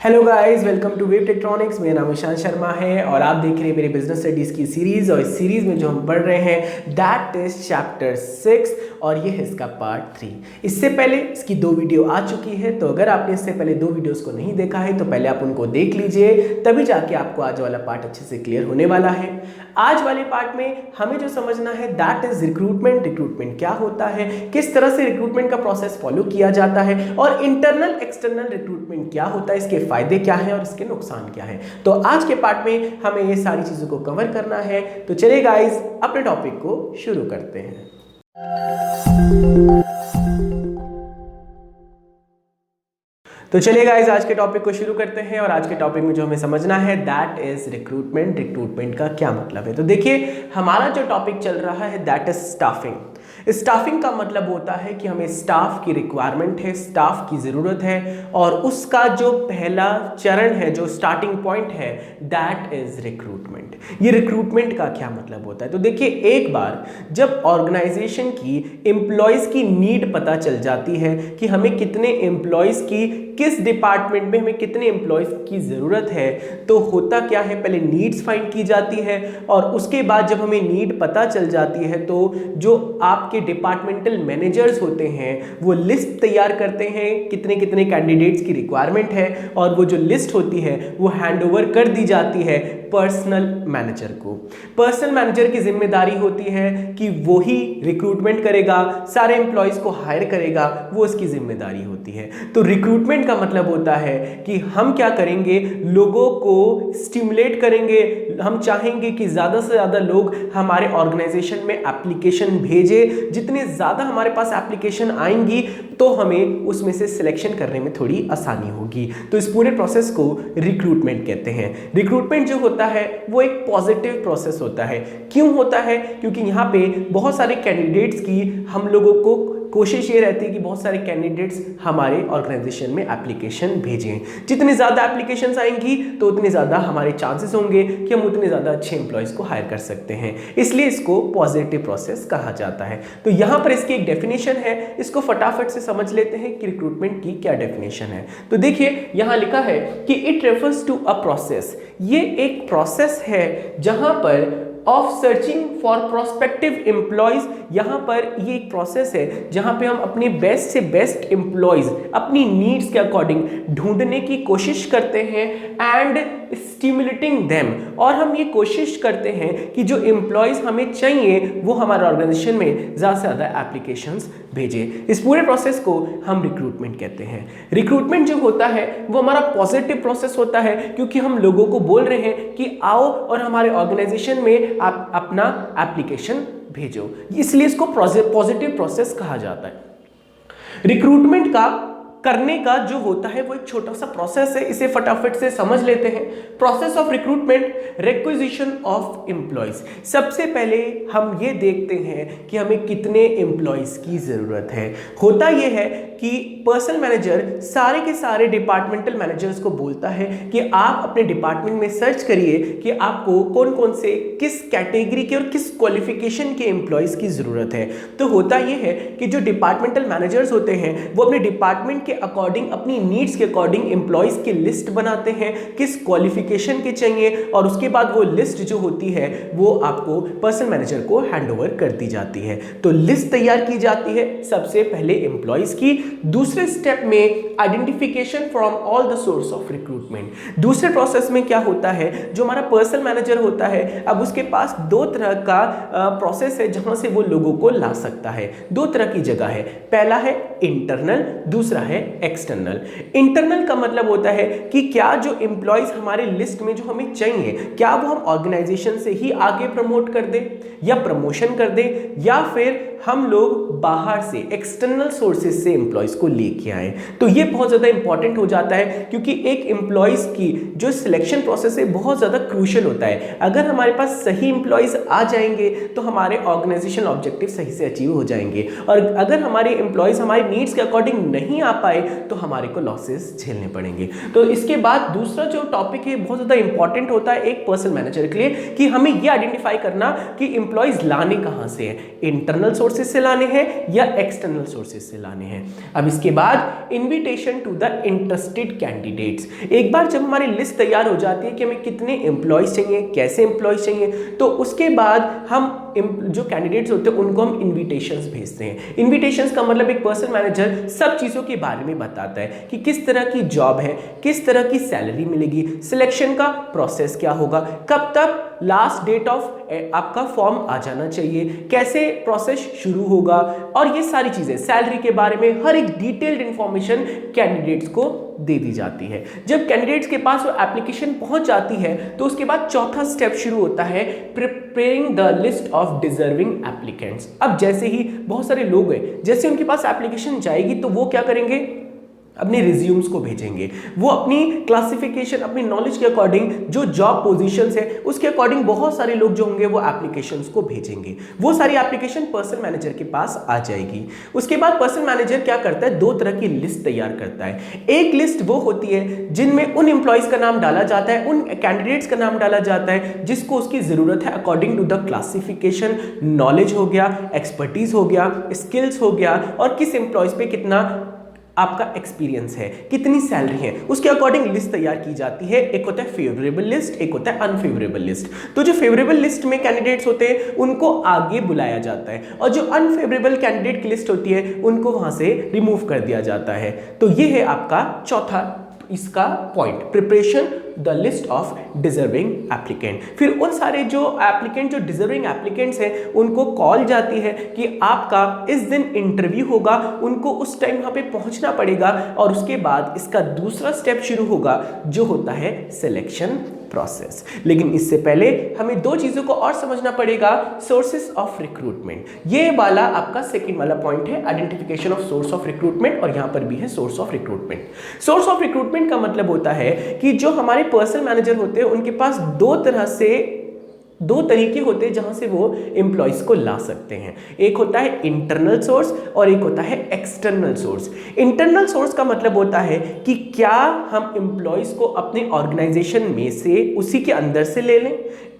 Hello guys, welcome to Wave Tektronix. मेरा नाम ईशान शर्मा है और आप देख रहे हैं मेरे बिजनेस स्टडीज़ की सीरीज़। और इस सीरीज़ में जो हम पढ़ रहे हैं दैट इज चैप्टर 6 और ये है इसका पार्ट 3। इससे पहले इसकी 2 वीडियो आ चुकी है, तो अगर आपने इससे पहले 2 वीडियोस को नहीं देखा है तो पहले आप उनको देख लीजिए, तभी जाके आपको आज वाला पार्ट अच्छे से क्लियर होने वाला है। आज वाले पार्ट में हमें जो समझना है दैट इज रिक्रूटमेंट। रिक्रूटमेंट क्या होता है, किस तरह से रिक्रूटमेंट का प्रोसेस फॉलो किया जाता है, और इंटरनल एक्सटर्नल रिक्रूटमेंट क्या होता है, इसके फायदे क्या हैं और इसके नुकसान क्या हैं। तो आज के पार्ट में हमें ये सारी चीजों को कवर करना है। तो चलिए गाइस, अपने टॉपिक को शुरू करते हैं। तो चलिए गाइस, आज के टॉपिक को शुरू करते हैं। और आज के टॉपिक में जो हमें समझना है दैट इज रिक्रूटमेंट। रिक्रूटमेंट का क्या मतलब है, तो देखिए हमारा जो टॉपिक चल रहा है दैट इज स्टाफिंग। स्टाफिंग का मतलब होता है कि हमें स्टाफ की रिक्वायरमेंट है, स्टाफ की ज़रूरत है, और उसका जो पहला चरण है, जो स्टार्टिंग पॉइंट है, दैट इज रिक्रूटमेंट। ये रिक्रूटमेंट का क्या मतलब होता है, तो देखिए एक बार जब ऑर्गेनाइजेशन की एम्प्लॉयज़ की नीड पता चल जाती है कि हमें कितने एम्प्लॉयज़ की, किस डिपार्टमेंट में हमें कितने एम्प्लॉयज़ की ज़रूरत है, तो होता क्या है, पहले नीड्स फाइंड की जाती है। और उसके बाद जब हमें नीड पता चल जाती है तो जो आपके डिपार्टमेंटल मैनेजर्स होते हैं वो लिस्ट तैयार करते हैं कितने कितने कैंडिडेट्स की रिक्वायरमेंट है, और वो जो लिस्ट होती है वो हैंडओवर कर दी जाती है पर्सनल मैनेजर को। पर्सनल मैनेजर की जिम्मेदारी होती है कि वो ही रिक्रूटमेंट करेगा, सारे एम्प्लॉयज़ को हायर करेगा, वो उसकी जिम्मेदारी होती है। तो रिक्रूटमेंट का मतलब होता है कि हम क्या करेंगे, लोगों को स्टिमुलेट करेंगे। हम चाहेंगे कि ज़्यादा से ज़्यादा लोग हमारे ऑर्गेनाइजेशन में एप्लीकेशन भेजें। जितने ज़्यादा हमारे पास एप्लीकेशन आएंगी तो हमें उसमें से सिलेक्शन करने में थोड़ी आसानी होगी। तो इस पूरे प्रोसेस को रिक्रूटमेंट कहते हैं। रिक्रूटमेंट जो होता है वो एक पॉजिटिव प्रोसेस होता है। क्यों होता है, क्योंकि यहाँ पे बहुत सारे कैंडिडेट्स की हम लोगों को कोशिश ये रहती है कि बहुत सारे कैंडिडेट्स हमारे ऑर्गेनाइजेशन में एप्लीकेशन भेजें। जितनी ज़्यादा एप्लीकेशंस आएंगी तो उतने ज़्यादा हमारे चांसेस होंगे कि हम उतने ज़्यादा अच्छे एम्प्लॉयज़ को हायर कर सकते हैं। इसलिए इसको पॉजिटिव प्रोसेस कहा जाता है। तो यहाँ पर इसकी एक डेफिनेशन है, इसको फटाफट से समझ लेते हैं कि रिक्रूटमेंट की क्या डेफिनेशन है। तो देखिए यहाँ लिखा है कि it refers to a process. ये एक प्रोसेस है जहाँ पर of searching for prospective employees. यहाँ पर ये एक प्रोसेस है जहाँ पे हम अपने बेस्ट से बेस्ट एम्प्लॉयज अपनी नीड्स के अकॉर्डिंग ढूंढने की कोशिश करते हैं एंड स्टिमुलेटिंग देम। और हम ये कोशिश करते हैं कि जो एम्प्लॉयज हमें चाहिए वो हमारे ऑर्गेनाइजेशन में ज़्यादा से ज़्यादा एप्लीकेशंस भेजें। इस पूरे प्रोसेस को हम रिक्रूटमेंट कहते हैं। रिक्रूटमेंट जो होता है वो हमारा पॉजिटिव प्रोसेस होता है, क्योंकि हम लोगों को बोल रहे हैं कि आओ और हमारे ऑर्गेनाइजेशन में आप अपना एप्लीकेशन भेजो, इसलिए इसको पॉजिटिव प्रोसेस कहा जाता है। रिक्रूटमेंट का करने का जो होता है वो एक छोटा सा प्रोसेस है, इसे फटाफट से समझ लेते हैं। Process of recruitment, requisition of employees. सबसे पहले हम ये देखते हैं कि हमें कितने एम्प्लॉयज की जरूरत है। होता यह है कि पर्सनल मैनेजर सारे के सारे डिपार्टमेंटल मैनेजर्स को बोलता है कि आप अपने डिपार्टमेंट में सर्च करिए कि आपको कौन कौन से, किस कैटेगरी के और किस क्वालिफिकेशन के एम्प्लॉयज की जरूरत है। तो होता यह है कि जो डिपार्टमेंटल मैनेजर्स होते हैं वो अपने डिपार्टमेंट के अकॉर्डिंग, अपनी नीड्स के अकॉर्डिंग एम्प्लॉयज की लिस्ट बनाते हैं, किस क्वालिफिकेशन के चाहिए, और उसके बाद वो लिस्ट जो होती है वो आपको पर्सनल मैनेजर को हैंडओवर कर दी जाती है। तो लिस्ट तैयार की जाती है सबसे पहले एम्प्लॉयज की। दूसरे स्टेप में identification from all the source of recruitment. दूसरे प्रोसेस में क्या होता है, जो हमारा पर्सनल मैनेजर होता है, अब उसके पास 2 तरह का प्रोसेस है जहां से वो लोगों को ला सकता है। 2 तरह की जगह है, पहला है इंटरनल, दूसरा है एक्सटर्नल। इंटरनल का मतलब होता है कि क्या जो एम्प्लॉयज हमारे लिस्ट में जो हमें चाहिए, क्या वो हम ऑर्गेनाइजेशन से ही आगे प्रमोट कर दें या प्रमोशन कर दें, या फिर हम लोग बाहर से एक्सटर्नल सोर्सेज से एम्प्लॉयज को लेके आए। तो ये बहुत ज़्यादा इंपॉर्टेंट हो जाता है, क्योंकि एक एम्प्लॉयज की जो सिलेक्शन प्रोसेस है बहुत ज़्यादा क्रूशियल होता है। अगर हमारे पास सही एम्प्लॉयज आ जाएंगे तो हमारे ऑर्गेनाइजेशन ऑब्जेक्टिव सही से अचीव हो जाएंगे, और अगर हमारे एम्प्लॉयज हमारी नीड्स के अकॉर्डिंग नहीं आ पाए तो हमारे को लॉसेस झेलने पड़ेंगे। तो इसके बाद दूसरा जो टॉपिक है बहुत ज़्यादा इंपॉर्टेंट होता है एक पर्सनल मैनेजर के लिए, कि हमें ये आइडेंटिफाई करना कि एम्प्लॉयज लाने कहाँ से हैं, इंटरनल सोर्सेज से लाने हैं या एक्सटर्नल सोर्सेज से लाने हैं। अब इसके बाद invitation to the interested candidates. एक बार जब हमारी लिस्ट तैयार हो जाती है कि हमें कितने एम्प्लॉयज चाहिए, कैसे एम्प्लॉयज चाहिए, तो उसके बाद हम जो कैंडिडेट्स होते हैं उनको हम इनविटेशंस भेजते हैं। इनविटेशंस का मतलब एक पर्सन मैनेजर सब चीज़ों के बारे में बताता है कि किस तरह की जॉब है, किस तरह की सैलरी मिलेगी, सिलेक्शन का प्रोसेस क्या होगा, कब तक लास्ट डेट ऑफ आपका फॉर्म आ जाना चाहिए, कैसे प्रोसेस शुरू होगा, और ये सारी चीज़ें सैलरी के बारे में हर एक डिटेल्ड इंफॉर्मेशन कैंडिडेट्स को दे दी जाती है। जब कैंडिडेट्स के पास वो एप्लीकेशन पहुंच जाती है तो उसके बाद चौथा स्टेप शुरू होता है, preparing the list of deserving applicants. अब जैसे ही बहुत सारे लोग हैं, जैसे उनके पास एप्लीकेशन जाएगी तो वो क्या करेंगे, अपने रिज्यूम्स को भेजेंगे। वो अपनी क्लासिफिकेशन, अपनी नॉलेज के अकॉर्डिंग जो जॉब पोजीशंस है उसके अकॉर्डिंग बहुत सारे लोग जो होंगे वो एप्लीकेशंस को भेजेंगे। वो सारी एप्लीकेशन पर्सन मैनेजर के पास आ जाएगी। उसके बाद पर्सन मैनेजर क्या करता है, दो तरह की लिस्ट तैयार करता है। एक लिस्ट वो होती है जिनमें उन एम्प्लॉयज का नाम डाला जाता है, उन कैंडिडेट्स का नाम डाला जाता है जिसको उसकी जरूरत है according to the classification. Knowledge हो गया, एक्सपर्टीज हो गया, स्किल्स हो गया, और किस एम्प्लॉयज पे कितना आपका एक्सपीरियंस है, कितनी सैलरी है, उसके अकॉर्डिंग लिस्ट तैयार की जाती है। एक होता है फेवरेबल लिस्ट, एक होता है अनफेवरेबल लिस्ट। तो जो फेवरेबल लिस्ट में कैंडिडेट्स होते हैं उनको आगे बुलाया जाता है, और जो अनफेवरेबल कैंडिडेट की लिस्ट होती है उनको वहां से रिमूव कर दिया जाता है। तो ये है आपका चौथा इसका point, preparation the list of deserving applicant. फिर उन सारे जो एप्लीकेंट, जो डिजर्विंग एप्लीकेंट्स हैं, उनको कॉल जाती है कि आपका इस दिन इंटरव्यू होगा, उनको उस टाइम वहां पे पहुंचना पड़ेगा, और उसके बाद इसका दूसरा स्टेप शुरू होगा जो होता है सिलेक्शन प्रोसेस। लेकिन इससे पहले हमें दो चीजों को और समझना पड़ेगा, सोर्सेस ऑफ रिक्रूटमेंट। ये वाला आपका सेकंड वाला पॉइंट है, identification of source of recruitment, और यहां पर भी है source of recruitment. Source of recruitment का मतलब होता है कि जो हमारे पर्सन मैनेजर होते हैं उनके पास दो तरीके होते हैं जहां से वो एम्प्लॉयज को ला सकते हैं। एक होता है इंटरनल सोर्स और एक होता है एक्सटर्नल सोर्स। इंटरनल सोर्स का मतलब होता है कि क्या हम एम्प्लॉयज को अपने ऑर्गेनाइजेशन में से उसी के अंदर से ले लें।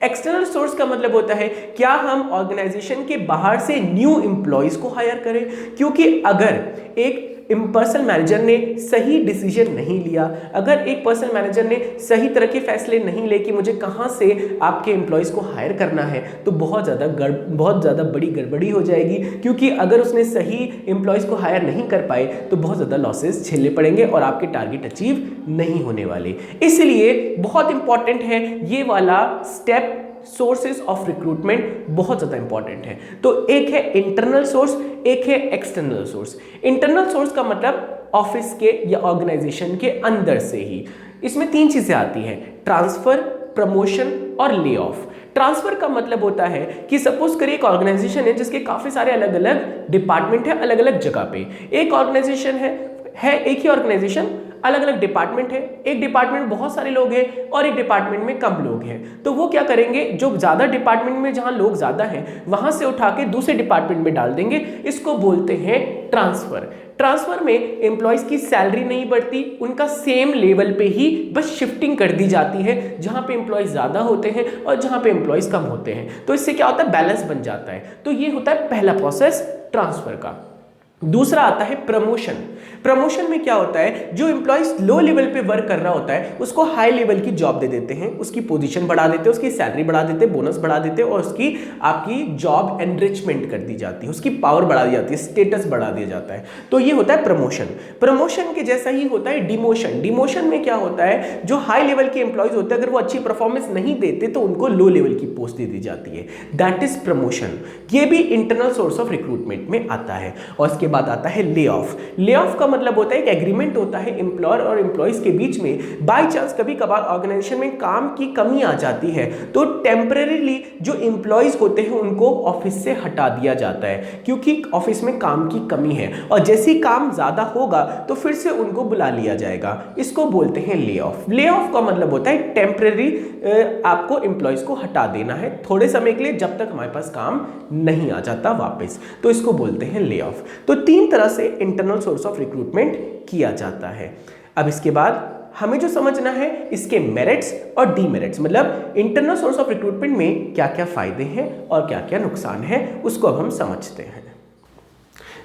एक्सटर्नल सोर्स का मतलब होता है क्या हम ऑर्गेनाइजेशन के बाहर से न्यू एम्प्लॉयज को हायर करें, क्योंकि अगर एक पर्सन मैनेजर ने सही डिसीजन नहीं लिया, अगर एक पर्सन मैनेजर ने सही तरह के फैसले नहीं ले कि मुझे कहां से आपके एम्प्लॉयज को हायर करना है, तो बहुत ज़्यादा बड़ी गड़बड़ी हो जाएगी। क्योंकि अगर उसने सही एम्प्लॉयज को हायर नहीं कर पाए तो बहुत ज़्यादा लॉसेस झेलने पड़ेंगे और आपके टारगेट अचीव नहीं होने वाले। इसलिए बहुत इंपॉर्टेंट है ये वाला स्टेप, सोर्सेस ऑफ रिक्रूटमेंट बहुत ज़्यादा इंपॉर्टेंट है। तो एक है इंटरनल सोर्स, एक है एक्सटर्नल सोर्स। इंटरनल सोर्स का मतलब ऑफिस के या ऑर्गेनाइजेशन के अंदर से ही। इसमें तीन चीजें आती हैं, ट्रांसफर, प्रमोशन और ले ऑफ। ट्रांसफर का मतलब होता है कि सपोज करिए एक ऑर्गेनाइजेशन है जिसके काफी सारे अलग अलग डिपार्टमेंट है अलग अलग जगह पे। एक ऑर्गेनाइजेशन है एक ही ऑर्गेनाइजेशन, अलग अलग डिपार्टमेंट है, एक डिपार्टमेंट में बहुत सारे लोग हैं और एक डिपार्टमेंट में कम लोग हैं। तो वो क्या करेंगे, जो ज्यादा डिपार्टमेंट में जहां लोग ज्यादा हैं वहां से उठा के दूसरे डिपार्टमेंट में डाल देंगे। इसको बोलते हैं ट्रांसफर। ट्रांसफर में एम्प्लॉयज की सैलरी नहीं बढ़ती, उनका सेम लेवल पे ही बस शिफ्टिंग कर दी जाती है, जहां पे एम्प्लॉयज ज्यादा होते हैं और जहां पे एम्प्लॉयज कम होते हैं। तो इससे क्या होता है, बैलेंस बन जाता है। तो ये होता है पहला प्रोसेस ट्रांसफर का। दूसरा आता है प्रमोशन। प्रमोशन में क्या होता है, जो एम्प्लॉयज लो लेवल पे वर्क कर रहा होता है उसको हाई लेवल की जॉब दे देते हैं, उसकी पोजीशन बढ़ा देते हैं, उसकी सैलरी बढ़ा देते हैं, बोनस बढ़ा देते हैं और उसकी आपकी जॉब एनरिचमेंट कर दी जाती है, उसकी पावर बढ़ा दी जाती है, स्टेटस बढ़ा दिया जाता है। तो ये होता है प्रमोशन। प्रमोशन के जैसा ही होता है डिमोशन। डिमोशन में क्या होता है, जो हाई लेवल के एम्प्लॉयज होते हैं अगर वो अच्छी परफॉर्मेंस नहीं देते तो उनको लो लेवल की पोस्ट दे दी जाती है, दैट इज प्रमोशन। ये भी इंटरनल सोर्स ऑफ रिक्रूटमेंट में आता है। और इसके बाद आता है ले ऑफ। ले ऑफ का मतलब होता है एक एग्रीमेंट होता है एम्प्लॉयर और एम्प्लॉयज के बीच में। बाय चांस कभी कभार ऑर्गेनाइजेशन में काम की कमी आ जाती है तो टेम्परेरीली जो एम्प्लॉयज होते हैं उनको ऑफिस से हटा दिया जाता है, क्योंकि ऑफिस में काम की कमी है और जैसे ही काम ज्यादा होगा तो फिर से उनको बुला लिया जाएगा। इसको बोलते हैं ले ऑफ। ले ऑफ का मतलब होता है टेम्परेरी आपको एम्प्लॉयज को हटा देना है थोड़े समय के लिए, जब तक हमारे पास काम नहीं आ जाता वापस, तो इसको बोलते हैं ले ऑफ। तो तीन तरह से इंटरनल सोर्स ऑफ रिक्रूटमेंट किया जाता है। अब इसके बाद हमें जो समझना है इसके मेरिट्स और डीमेरिट्स, मतलब इंटरनल सोर्स ऑफ रिक्रूटमेंट में क्या क्या फायदे हैं और क्या क्या नुकसान है, उसको अब हम समझते हैं।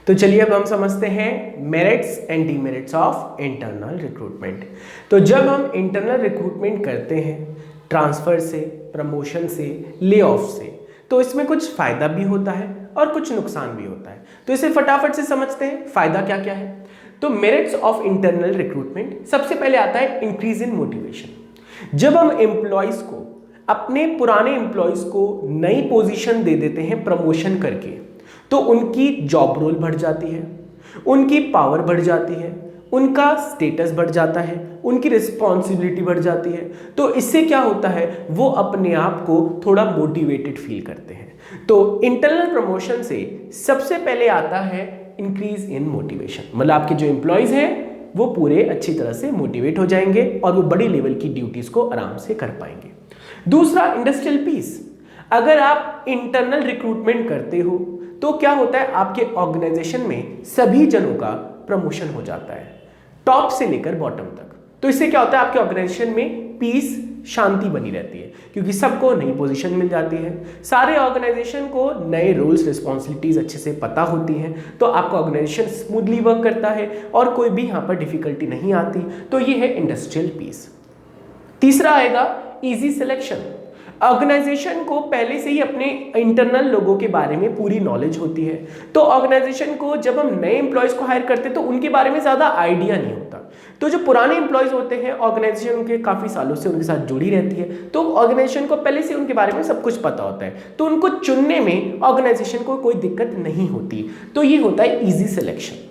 तो चलिए अब हम समझते हैं merits and demerits of internal recruitment. तो जब हम इंटरनल रिक्रूटमेंट करते हैं ट्रांसफ़र से, प्रमोशन से, ले ऑफ से, तो इसमें कुछ फ़ायदा भी होता है और कुछ नुकसान भी होता है। तो इसे फटाफट से समझते हैं फ़ायदा क्या क्या है। तो मेरिट्स ऑफ इंटरनल रिक्रूटमेंट, सबसे पहले आता है इंक्रीज इन मोटिवेशन। जब हम एम्प्लॉयज़ को, अपने पुराने एम्प्लॉयज़ को नई पोजीशन दे देते हैं प्रमोशन करके, तो उनकी जॉब रोल बढ़ जाती है, उनकी पावर बढ़ जाती है, उनका स्टेटस बढ़ जाता है, उनकी रिस्पॉन्सिबिलिटी बढ़ जाती है। तो इससे क्या होता है, वो अपने आप को थोड़ा मोटिवेटेड फील करते हैं। तो इंटरनल प्रमोशन से सबसे पहले आता है इंक्रीज इन मोटिवेशन, मतलब आपके जो एम्प्लॉयज़ हैं वो पूरे अच्छी तरह से मोटिवेट हो जाएंगे और वो बड़ी लेवल की ड्यूटीज़ को आराम से कर पाएंगे। दूसरा, इंडस्ट्रियल पीस। अगर आप इंटरनल रिक्रूटमेंट करते हो तो क्या होता है, आपके ऑर्गेनाइजेशन में सभी जनों का प्रमोशन हो जाता है, टॉप से लेकर बॉटम तक। तो इससे क्या होता है, आपके ऑर्गेनाइजेशन में पीस, शांति बनी रहती है, क्योंकि सबको नई पोजीशन मिल जाती है, सारे ऑर्गेनाइजेशन को नए रोल्स रिस्पॉन्सिबिलिटीज अच्छे से पता होती हैं, तो आपका ऑर्गेनाइजेशन स्मूथली वर्क करता है और कोई भी यहाँ पर डिफिकल्टी नहीं आती। तो ये है इंडस्ट्रियल पीस। तीसरा आएगा इजी सिलेक्शन। ऑर्गेनाइजेशन को पहले से ही अपने इंटरनल लोगों के बारे में पूरी नॉलेज होती है, तो ऑर्गेनाइजेशन को जब हम नए एम्प्लॉयज़ को हायर करते हैं तो उनके बारे में ज़्यादा आइडिया नहीं होता। तो जो पुराने एम्प्लॉयज़ होते हैं, ऑर्गेनाइजेशन उनके काफ़ी सालों से उनके साथ जुड़ी रहती है, तो ऑर्गेनाइजेशन को पहले से उनके बारे में सब कुछ पता होता है, तो उनको चुनने में ऑर्गेनाइजेशन को कोई दिक्कत नहीं होती। तो ये होता है easy selection.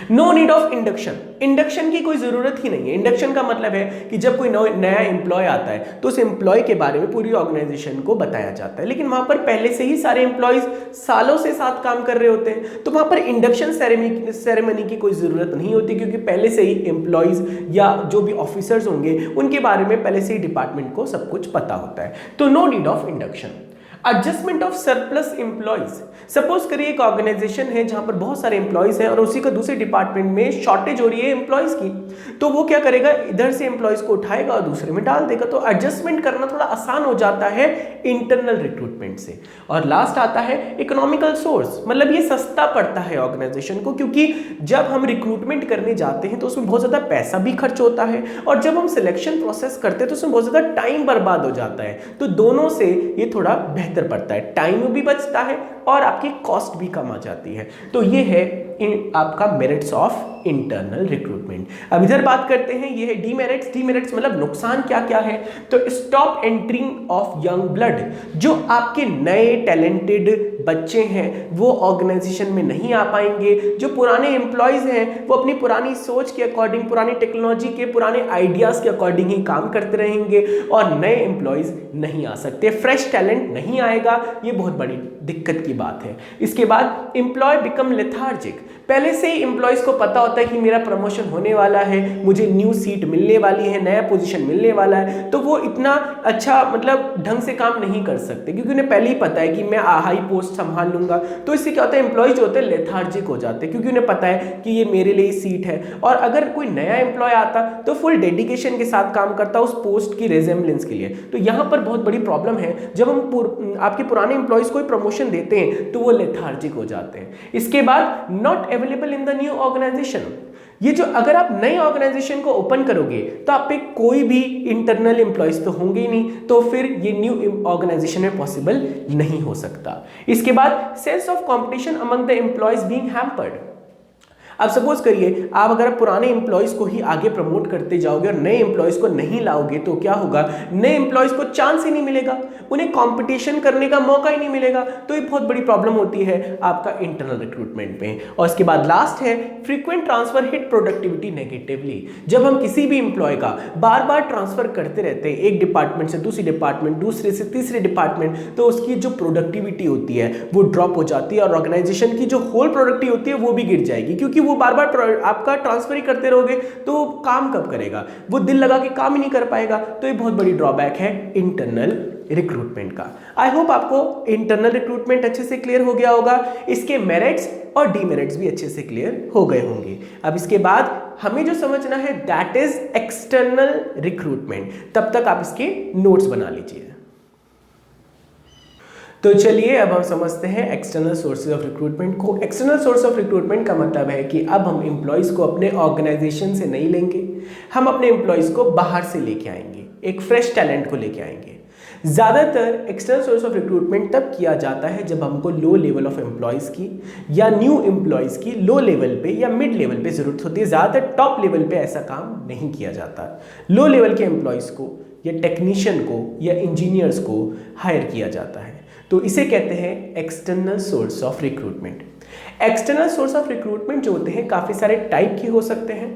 No need of induction. Induction की कोई ज़रूरत ही नहीं है। इंडक्शन का मतलब है कि जब कोई नया एम्प्लॉय आता है तो उस एम्प्लॉय के बारे में पूरी ऑर्गेनाइजेशन को बताया जाता है, लेकिन वहाँ पर पहले से ही सारे एम्प्लॉयज़ सालों से साथ काम कर रहे होते हैं, तो वहाँ पर इंडक्शन सेरेमनी की कोई ज़रूरत नहीं होती, क्योंकि पहले से ही एम्प्लॉयज़ या जो भी ऑफिसर्स होंगे उनके बारे में पहले से ही डिपार्टमेंट को सब कुछ पता होता है। तो no need of induction. Adjustment of surplus employees. Suppose करिए एक ऑर्गेनाइजेशन है जहां पर बहुत सारे एम्प्लॉयज हैं और उसी का दूसरे डिपार्टमेंट में शॉर्टेज हो रही है एम्प्लॉयज की, तो वो क्या करेगा, इधर से एम्प्लॉयज को उठाएगा और दूसरे में डाल देगा। तो एडजस्टमेंट करना थोड़ा आसान हो जाता है इंटरनल रिक्रूटमेंट से। और लास्ट आता है इकोनॉमिकल सोर्स, मतलब ये सस्ता पड़ता है ऑर्गेनाइजेशन को, क्योंकि जब हम रिक्रूटमेंट करने जाते हैं तो उसमें बहुत ज़्यादा पैसा भी खर्च होता है, और जब हम सिलेक्शन प्रोसेस करते हैं तो उसमें बहुत ज़्यादा टाइम बर्बाद हो जाता है। तो दोनों से ये थोड़ा बेहतर पड़ता है, टाइम भी बचता है और आपकी कॉस्ट भी कम आ जाती है। तो ये है आपका मेरिट्स ऑफ इंटरनल रिक्रूटमेंट। अब इधर बात करते हैं, ये है डीमेरिट्स। डीमेरिट्स मतलब नुकसान क्या क्या है। तो stop entering of young blood. जो आपके नए टैलेंटेड बच्चे हैं वो ऑर्गेनाइजेशन में नहीं आ पाएंगे। जो पुराने एम्प्लॉयज हैं वो अपनी पुरानी सोच के अकॉर्डिंग, पुरानी टेक्नोलॉजी के, पुराने आइडियाज के अकॉर्डिंग ही काम करते रहेंगे और नए एम्प्लॉयज नहीं आ सकते, फ्रेश टैलेंट नहीं आएगा। ये बहुत बड़ी दिक्कत की बात है। इसके बाद एम्प्लॉय बिकम लेथार्जिक। पहले से ही एम्प्लॉयज को पता होता है कि मेरा प्रमोशन होने वाला है, मुझे न्यू सीट मिलने वाली है, नया पोजीशन मिलने वाला है, तो वो इतना अच्छा मतलब ढंग से काम नहीं कर सकते, क्योंकि उन्हें पहले ही पता है कि मैं हाई पोस्ट संभाल लूंगा। तो इससे क्या होता है, एम्प्लॉयज जो होते हैं लेथार्जिक हो जाते हैं, क्योंकि उन्हें पता है कि ये मेरे लिए सीट है। और अगर कोई नया एम्प्लॉय आता तो फुल डेडिकेशन के साथ काम करता उस पोस्ट की रिजेम्बलेंस के लिए। तो यहाँ पर बहुत बड़ी प्रॉब्लम है, जब हम आपके पुराने एम्प्लॉयज को प्रमोशन देते हैं तो वो लेथार्जिक हो जाते हैं। इसके बाद not available in the new organization. ये जो अगर आप नए ऑर्गेनाइजेशन को ओपन करोगे तो आप पे कोई भी इंटरनल एम्प्लॉयज तो होंगे ही नहीं, तो फिर ये न्यू ऑर्गेनाइजेशन में पॉसिबल नहीं हो सकता। इसके बाद sense of competition among the employees being hampered. अब सपोज करिए आप अगर पुराने एम्प्लॉयज़ को ही आगे प्रमोट करते जाओगे और नए एम्प्लॉयज़ को नहीं लाओगे तो क्या होगा, नए एम्प्लॉयज़ को चांस ही नहीं मिलेगा, उन्हें कंपटीशन करने का मौका ही नहीं मिलेगा। तो ये बहुत बड़ी प्रॉब्लम होती है आपका इंटरनल रिक्रूटमेंट में। और इसके बाद लास्ट है frequent transfer hit productivity negatively. जब हम किसी भी एम्प्लॉय का बार बार ट्रांसफर करते रहते हैं एक डिपार्टमेंट से दूसरी डिपार्टमेंट, दूसरे से तीसरे डिपार्टमेंट, तो उसकी जो प्रोडक्टिविटी होती है वो ड्रॉप हो जाती है और ऑर्गेनाइजेशन की जो होल प्रोडक्टिविटी होती है वो भी गिर जाएगी, क्योंकि वो बार बार आपका ट्रांसफर ही करते रहोगे तो काम कब करेगा, वो दिल लगा के काम ही नहीं कर पाएगा। तो ये बहुत बड़ी ड्रॉबैक है इंटरनल रिक्रूटमेंट का। आई होप आपको इंटरनल रिक्रूटमेंट अच्छे से क्लियर हो गया होगा, इसके मेरिट्स और डीमेरिट्स भी अच्छे से क्लियर हो गए होंगे। अब इसके बाद हमें जो समझना है दैट इज एक्सटर्नल रिक्रूटमेंट। तब तक आप इसके नोट्स बना लीजिए। तो चलिए अब हम समझते हैं एक्सटर्नल सोर्सेज ऑफ रिक्रूटमेंट को। एक्सटर्नल सोर्स ऑफ रिक्रूटमेंट का मतलब है कि अब हम एम्प्लॉयज़ को अपने ऑर्गेनाइजेशन से नहीं लेंगे, हम अपने एम्प्लॉयज़ को बाहर से लेके आएंगे, एक फ्रेश टैलेंट को लेके आएंगे। ज़्यादातर एक्सटर्नल सोर्स ऑफ रिक्रूटमेंट तब किया जाता है जब हमको लो लेवल ऑफ एम्प्लॉयज़ की या न्यू एम्प्लॉयज़ की लो लेवल पे या मिड लेवल पे ज़रूरत होती है। ज़्यादातर टॉप लेवल पे ऐसा काम नहीं किया जाता। लो लेवल के एम्प्लॉयज़ को या टेक्नीशियन को या इंजीनियर्स को हायर किया जाता है, तो इसे कहते हैं external source of recruitment. External source of recruitment जो होते हैं काफ़ी सारे टाइप के हो सकते हैं।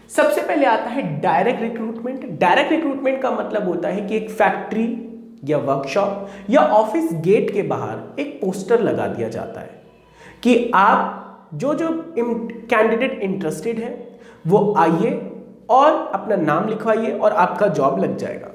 सबसे पहले आता है डायरेक्ट रिक्रूटमेंट। डायरेक्ट रिक्रूटमेंट का मतलब होता है कि एक फैक्ट्री या वर्कशॉप या ऑफिस गेट के बाहर एक पोस्टर लगा दिया जाता है कि आप जो कैंडिडेट इंटरेस्टेड है वो आइए और अपना नाम लिखवाइए और आपका जॉब लग जाएगा।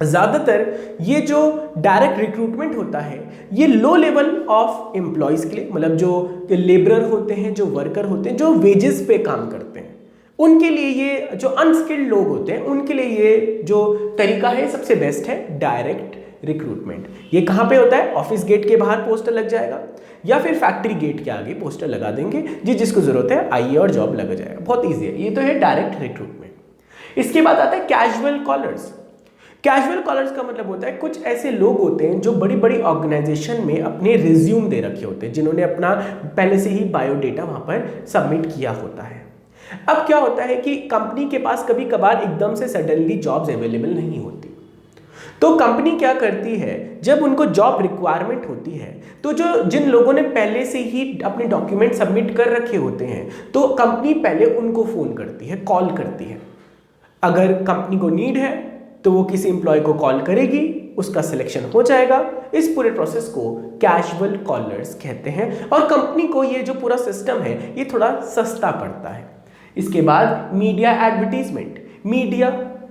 ज़्यादातर ये जो डायरेक्ट रिक्रूटमेंट होता है ये लो लेवल ऑफ एम्प्लॉयज़ के लिए, मतलब जो लेबरर होते हैं, जो वर्कर होते हैं, जो वेजेस पे काम करते हैं, उनके लिए ये जो अनस्किल्ड लोग होते हैं उनके लिए ये जो तरीका है सबसे बेस्ट है डायरेक्ट रिक्रूटमेंट। ये कहाँ पे होता है? ऑफिस गेट के बाहर पोस्टर लग जाएगा या फिर फैक्ट्री गेट के आगे पोस्टर लगा देंगे, जिसको ज़रूरत है आइए और जॉब लग जाएगा। बहुत ईजी है, ये तो है डायरेक्ट रिक्रूटमेंट। इसके बाद आता है कैजुअल कॉलर्स। कैजुअल कॉलर्स का मतलब होता है कुछ ऐसे लोग होते हैं जो बड़ी बड़ी ऑर्गेनाइजेशन में अपने रिज्यूम दे रखे होते हैं, जिन्होंने अपना पहले से ही बायोडेटा वहाँ पर सबमिट किया होता है। अब क्या होता है कि कंपनी के पास कभी कभार एकदम से सडनली जॉब्स अवेलेबल नहीं होती, तो कंपनी क्या करती है, जब उनको जॉब रिक्वायरमेंट होती है तो जिन लोगों ने पहले से ही अपने डॉक्यूमेंट सबमिट कर रखे होते हैं तो कंपनी पहले उनको फ़ोन करती है, कॉल करती है। अगर कंपनी को नीड है तो वो किसी एम्प्लॉय को कॉल करेगी, उसका सिलेक्शन हो जाएगा। इस पूरे प्रोसेस को कैजुअल कॉलर्स कहते हैं और कंपनी को ये जो पूरा सिस्टम है ये थोड़ा सस्ता पड़ता है। इसके बाद मीडिया एडवर्टीजमेंट।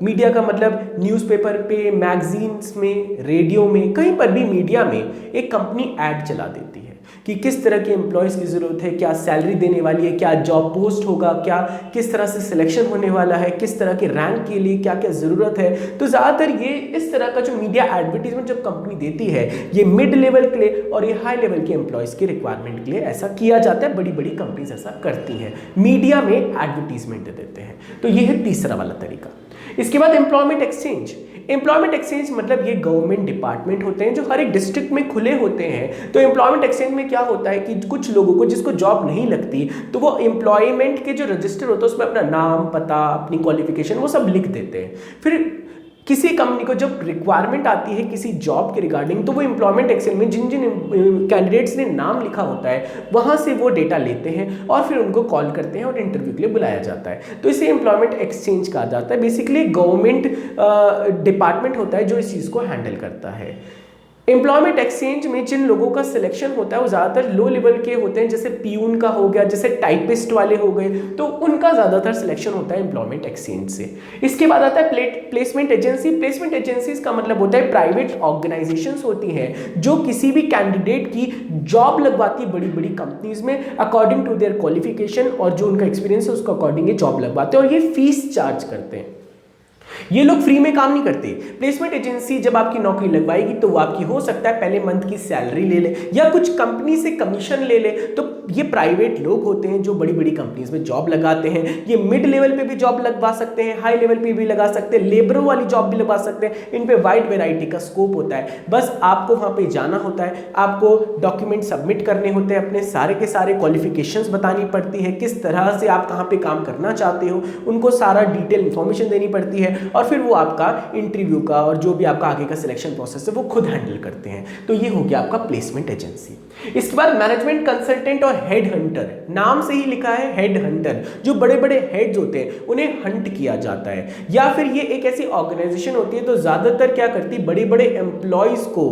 मीडिया का मतलब न्यूज़पेपर पे, मैगजीन्स में, रेडियो में, कहीं पर भी मीडिया में एक कंपनी ऐड चला देती है कि किस तरह के एम्प्लॉयज़ की ज़रूरत है, क्या सैलरी देने वाली है, क्या जॉब पोस्ट होगा, क्या किस तरह से सिलेक्शन होने वाला है, किस तरह के रैंक के लिए क्या क्या ज़रूरत है। तो ज़्यादातर ये इस तरह का जो मीडिया एडवर्टीजमेंट जब कंपनी देती है ये मिड लेवल के लिए और ये हाई लेवल के एम्प्लॉयज़ के रिक्वायरमेंट के लिए ऐसा किया जाता है। बड़ी बड़ी कंपनीज ऐसा करती हैं, मीडिया में एडवर्टीजमेंट दे देते हैं। तो ये है तीसरा वाला तरीका। इसके बाद एम्प्लॉयमेंट एक्सचेंज। एम्प्लॉयमेंट एक्सचेंज मतलब ये गवर्नमेंट डिपार्टमेंट होते हैं जो हर एक डिस्ट्रिक्ट में खुले होते हैं। तो एम्प्लॉयमेंट एक्सचेंज में क्या होता है कि कुछ लोगों को जिसको जॉब नहीं लगती तो वो एम्प्लॉयमेंट के जो रजिस्टर होता है उसमें अपना नाम, पता, अपनी क्वालिफिकेशन वो सब लिख देते हैं। फिर किसी कंपनी को जब रिक्वायरमेंट आती है किसी जॉब के रिगार्डिंग तो वो एम्प्लॉयमेंट एक्सचेंज में जिन जिन कैंडिडेट्स ने नाम लिखा होता है वहाँ से वो डेटा लेते हैं और फिर उनको कॉल करते हैं और इंटरव्यू के लिए बुलाया जाता है। तो इसे एम्प्लॉयमेंट एक्सचेंज कहा जाता है। बेसिकली गवर्नमेंट डिपार्टमेंट होता है जो इस चीज़ को हैंडल करता है। एम्प्लॉयमेंट एक्सचेंज में जिन लोगों का सिलेक्शन होता है वो ज़्यादातर लो लेवल के होते हैं, जैसे पियून का हो गया, जैसे टाइपिस्ट वाले हो गए, तो उनका ज़्यादातर सिलेक्शन होता है एम्प्लॉयमेंट एक्सचेंज से। इसके बाद आता है प्लेसमेंट एजेंसी। प्लेसमेंट एजेंसीज का मतलब होता है प्राइवेट ऑर्गेनाइजेशंस होती हैं जो किसी भी कैंडिडेट की जॉब लगवाती है बड़ी बड़ी कंपनीज में अकॉर्डिंग टू देयर क्वालिफिकेशन और जो उनका एक्सपीरियंस है उसको अकॉर्डिंग ये जॉब लगवाते हैं और ये फीस चार्ज करते हैं। ये लोग फ्री में काम नहीं करते। प्लेसमेंट एजेंसी जब आपकी नौकरी लगवाएगी तो वो आपकी हो सकता है पहले मंथ की सैलरी ले ले या कुछ कंपनी से कमीशन ले ले। तो ये प्राइवेट लोग होते हैं जो बड़ी बड़ी कंपनीज में जॉब लगाते हैं। ये मिड लेवल पे भी जॉब लगवा सकते हैं, हाई लेवल पे भी लगा सकते हैं, लेबरों वाली जॉब भी लगवा सकते हैं। इन पे वाइड वेराइटी का स्कोप होता है। बस आपको वहाँ पे जाना होता है, आपको डॉक्यूमेंट सबमिट करने होते हैं, अपने सारे के सारे क्वालिफिकेशंस बतानी पड़ती है, किस तरह से आप कहाँ पे काम करना चाहते हो, उनको सारा डिटेल इंफॉर्मेशन देनी पड़ती है और फिर वो आपका इंटरव्यू का और जो भी आपका आगे का सिलेक्शन प्रोसेस है वो खुद हैंडल करते हैं। तो ये हो गया आपका प्लेसमेंट एजेंसी। इसके बाद मैनेजमेंट कंसल्टेंट और हेड हंटर। नाम से ही लिखा है हेड हंटर, जो बड़े बड़े हेड्स होते हैं उन्हें हंट किया जाता है। या फिर ये एक ऐसी ऑर्गेनाइजेशन होती है तो ज़्यादातर क्या करती है, बड़े बड़े एम्प्लॉयज़ को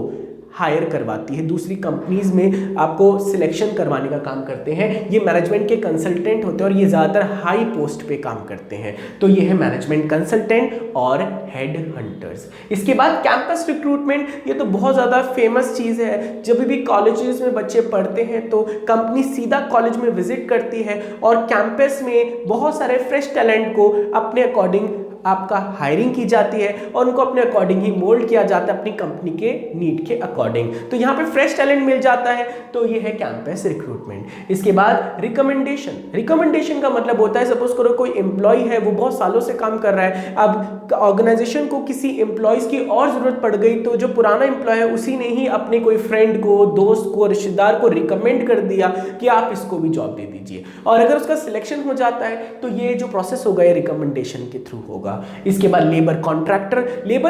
हायर करवाती है, दूसरी कंपनीज में आपको सिलेक्शन करवाने का काम करते हैं। ये मैनेजमेंट के कंसल्टेंट होते हैं और ये ज़्यादातर हाई पोस्ट पे काम करते हैं। तो ये है मैनेजमेंट कंसल्टेंट और हेड हंटर्स। इसके बाद कैंपस रिक्रूटमेंट, ये तो बहुत ज़्यादा फेमस चीज़ है। जब भी कॉलेजेस में बच्चे पढ़ते हैं तो कंपनी सीधा कॉलेज में विजिट करती है और कैंपस में बहुत सारे फ्रेश टैलेंट को अपने अकॉर्डिंग आपका हायरिंग की जाती है और उनको अपने अकॉर्डिंग ही मोल्ड किया जाता है, अपनी कंपनी के नीड के अकॉर्डिंग। तो यहाँ पे फ्रेश टैलेंट मिल जाता है, तो ये है कैंपस रिक्रूटमेंट। इसके बाद रिकमेंडेशन का मतलब होता है, सपोज करो कोई एम्प्लॉय है, वो बहुत सालों से काम कर रहा है, अब ऑर्गेनाइजेशन को किसी एम्प्लॉयज की और जरूरत पड़ गई, तो जो पुराना एम्प्लॉय है उसी ने ही अपने कोई फ्रेंड को, दोस्त को, रिश्तेदार को रिकमेंड कर दिया कि आप इसको भी जॉब दे दीजिए, और अगर उसका सिलेक्शन हो जाता है तो ये जो प्रोसेस होगा ये रिकमेंडेशन के थ्रू होगा। इसके बाद लेबर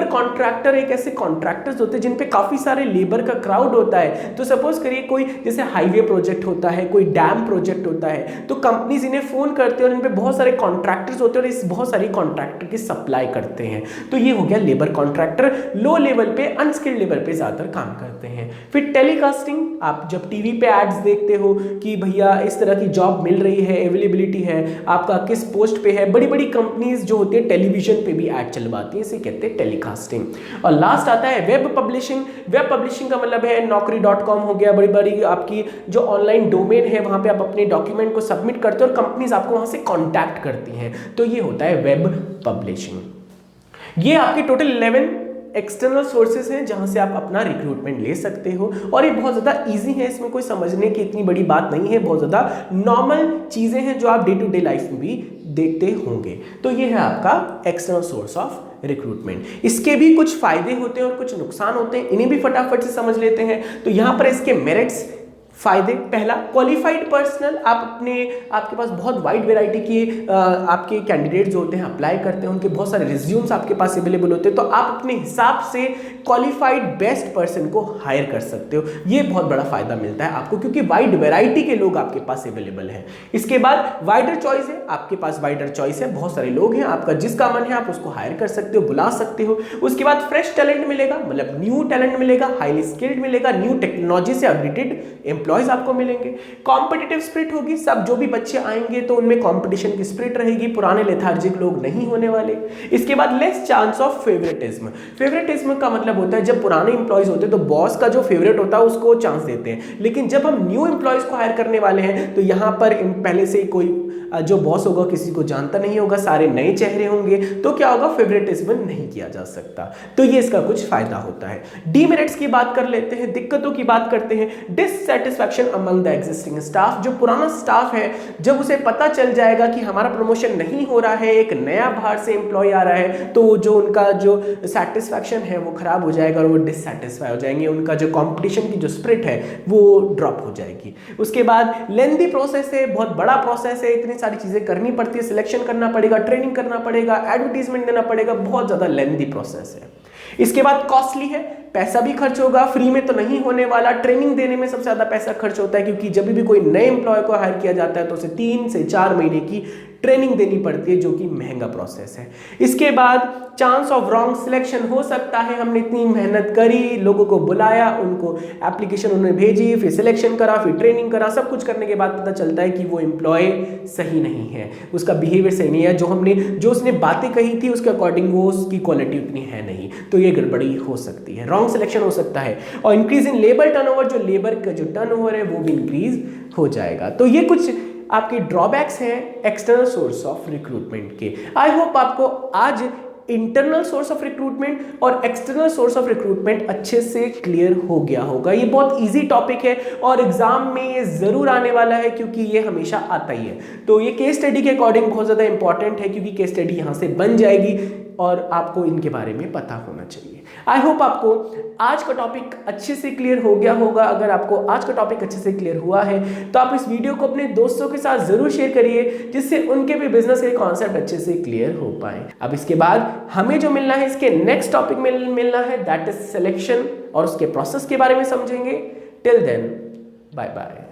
कॉन्ट्रैक्टर एक ऐसे कॉन्ट्रैक्टर्स होते हैं जिन पे काफी सारे लेबर का क्राउड होता है। तो सपोज करिए कोई जैसे हाईवे प्रोजेक्ट होता है, कोई डैम प्रोजेक्ट होता है, तो कंपनीज इन्हें फोन करते हैं और इन पे बहुत सारे कॉन्ट्रैक्टर्स होते हैं और इस बहुत सारी कॉन्ट्रैक्टर की सप्लाई करते हैं। तो ये हो गया लेबर कॉन्ट्रैक्टर, लो लेवल पे, अनस्किल्ड लेवल पे ज्यादातर काम करते हैं। फिर टेलीकास्टिंग, आप जब टीवी पे एड्स देखते हो कि भैया इस तरह की जॉब मिल रही है, अवेलेबिलिटी है, आपका किस पोस्ट पे है, बड़ी बड़ी कंपनीज जो होती है टेलीविजन पे भी ऐड चलवाती है, इसे कहते हैं टेलीकास्टिंग। और लास्ट आता है वेब पब्लिशिंग का मतलब है naukri.com हो गया, बड़ी बड़ी आपकी जो ऑनलाइन डोमेन है वहां पे आप अपने डॉक्यूमेंट को सबमिट करते हो और कंपनीज आपको वहां से कॉन्टैक्ट करती हैं, तो ये होता है वेब पब्लिशिंग। ये आपके टोटल 11 एक्सटर्नल सोर्सेज हैं जहां से आप अपना रिक्रूटमेंट ले सकते हो, और ये बहुत ज़्यादा इजी है, इसमें कोई समझने की इतनी बड़ी बात नहीं है, बहुत ज़्यादा नॉर्मल चीज़ें हैं जो आप डे टू डे लाइफ में भी देखते होंगे। तो ये है आपका एक्सटर्नल सोर्स ऑफ रिक्रूटमेंट। इसके भी कुछ फायदे होते हैं और कुछ नुकसान होते हैं, इन्हें भी फटाफट से समझ लेते हैं। तो यहाँ पर इसके मेरिट्स, फायदे, पहला क्वालिफाइड पर्सनल, आपके पास बहुत वाइड वैरायटी की आपके कैंडिडेट्स होते हैं, अप्लाई करते हैं, उनके बहुत सारे रिज्यूम्स आपके पास अवेलेबल होते हैं, तो आप अपने हिसाब से क्वालिफाइड बेस्ट पर्सन को हायर कर सकते हो। ये बहुत बड़ा फायदा मिलता है आपको, क्योंकि वाइड वैरायटी के लोग आपके पास अवेलेबल हैं। इसके बाद वाइडर चॉइस है, आपके पास वाइडर चॉइस है, बहुत सारे लोग हैं, आपका जिसका मन है आप उसको हायर कर सकते हो, बुला सकते हो। उसके बाद फ्रेश टैलेंट मिलेगा, मतलब न्यू टैलेंट मिलेगा, हाईली स्किल्ड मिलेगा, न्यू टेक्नोलॉजी से अपडेटेड एम्प्लॉयज आपको मिलेंगे। कॉम्पिटिटिव स्पिरिट होगी, सब जो भी बच्चे आएंगे तो उनमें कॉम्पिटिशन की स्पिरिट रहेगी, पुराने लेथार्जिक लोग नहीं होने वाले। इसके बाद लेस चांस ऑफ फेवरेटिज्म का मतलब होता है जब पुराने इंप्लॉयज होते हैं तो बॉस का जो फेवरेट होता है उसको चांस देते हैं, लेकिन जब हम न्यू इंप्लॉयज को हायर करने वाले हैं तो यहाँ पर पहले से कोई जो बॉस होगा किसी को जानता नहीं होगा, सारे नए चेहरे होंगे, तो क्या होगा, फेवरेटिज्म नहीं किया जा सकता। तो ये इसका कुछ फायदा होता है। डीमेरिट्स की बात कर लेते हैं, दिक्कतों की बात करते हैं। Dissatisfaction among the existing staff, जो पुराना स्टाफ है जब उसे पता चल जाएगा कि हमारा प्रमोशन नहीं हो रहा है, एक नया बाहर से एम्प्लॉय आ रहा है, तो जो उनका जो सेटिस्फैक्शन है वो खराब हो जाएगा और वो डिससैटिस्फाई हो जाएंगे, उनका जो कंपटीशन की जो स्पिरिट है वो ड्रॉप हो जाएगी। उसके बाद लेंथी प्रोसेस है, बहुत बड़ा प्रोसेस है, इतनी सारी चीजें करनी पड़ती है, सिलेक्शन करना पड़ेगा, ट्रेनिंग करना पड़ेगा, एडवर्टीजमेंट देना पड़ेगा, बहुत ज्यादा लेंथी प्रोसेस है। इसके बाद कॉस्टली है, पैसा भी खर्च होगा, फ्री में तो नहीं होने वाला, ट्रेनिंग देने में सबसे ज्यादा पैसा खर्च होता है, क्योंकि जब भी कोई नए एम्प्लॉय को हायर किया जाता है तो उसे 3 से 4 महीने की ट्रेनिंग देनी पड़ती है, जो कि महंगा प्रोसेस है। इसके बाद चांस ऑफ रॉन्ग सिलेक्शन हो सकता है, हमने इतनी मेहनत करी, लोगों को बुलाया, उनको एप्लीकेशन उन्होंने भेजी, फिर सिलेक्शन करा, फिर ट्रेनिंग करा, सब कुछ करने के बाद पता चलता है कि वो एम्प्लॉय सही नहीं है, उसका बिहेवियर सही नहीं है, जो उसने बातें कही थी उसके अकॉर्डिंग वो उसकी क्वालिटी उतनी है नहीं, तो ये गड़बड़ी हो सकती है, रॉन्ग सिलेक्शन हो सकता है। और इंक्रीज इन लेबर टर्नओवर, जो लेबर का जो टर्नओवर है वो भी इंक्रीज हो जाएगा। तो ये कुछ आपके ड्रॉबैक्स हैं एक्सटर्नल सोर्स ऑफ रिक्रूटमेंट के। आई होप आपको आज इंटरनल सोर्स ऑफ रिक्रूटमेंट और एक्सटर्नल सोर्स ऑफ रिक्रूटमेंट अच्छे से क्लियर हो गया होगा। ये बहुत इजी टॉपिक है और एग्जाम में ये जरूर आने वाला है, क्योंकि ये हमेशा आता ही है। तो ये केस स्टडी के अकॉर्डिंग बहुत ज़्यादा इंपॉर्टेंट है, क्योंकि केस स्टडी यहाँ से बन जाएगी और आपको इनके बारे में पता होना चाहिए। आई होप आपको आज का टॉपिक अच्छे से क्लियर हो गया होगा। अगर आपको आज का टॉपिक अच्छे से क्लियर हुआ है तो आप इस वीडियो को अपने दोस्तों के साथ जरूर शेयर करिए, जिससे उनके भी बिजनेस के कॉन्सेप्ट अच्छे से क्लियर हो पाए। अब इसके बाद हमें जो मिलना है, इसके नेक्स्ट टॉपिक में मिलना है, दैट इज सिलेक्शन, और उसके प्रोसेस के बारे में समझेंगे। Till then, bye bye.